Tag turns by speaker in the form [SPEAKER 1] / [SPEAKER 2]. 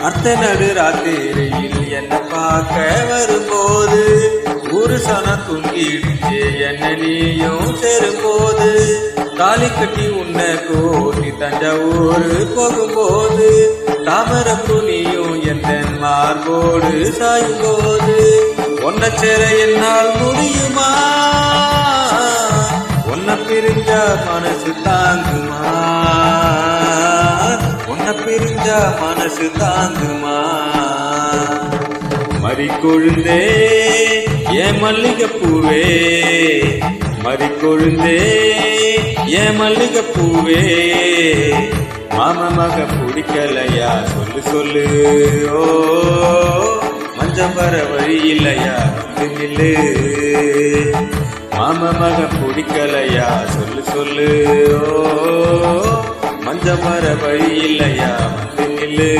[SPEAKER 1] அர்த்த நடு ராத்திரியில் என்ன பார்க்க வரும்போது ஒரு சன தூங்கிடுச்சே என்ன நீயும் சேரும்போது தாலி கட்டி உன்னை கோட்டி தஞ்சாவூர் போகும்போது தாமரப்பு நீயும் எந்த மார்போடு சாயும் போது ஒன்ன சேர என்னால் முடியுமா உன்னை பிரிஞ்சா மனசு தாங்குமா உன்னை பிரிஞ்சா மனசு தாங்குமா மறிக்கொழுந்தே ஏன் மல்லிகைப்பூவே மறிக்கொழுந்தே ஏன் மல்லிகைப்பூவே மாம மக பிடிக்கலையா சொல்லு சொல்லு ஓ மஞ்சம் வர வழி இல்லையா வந்து நில்லு மாம மக பிடிக்கலையா சொல்லு சொல்லு ஓ மஞ்சம் வர வழி இல்லையா வந்து நில்லு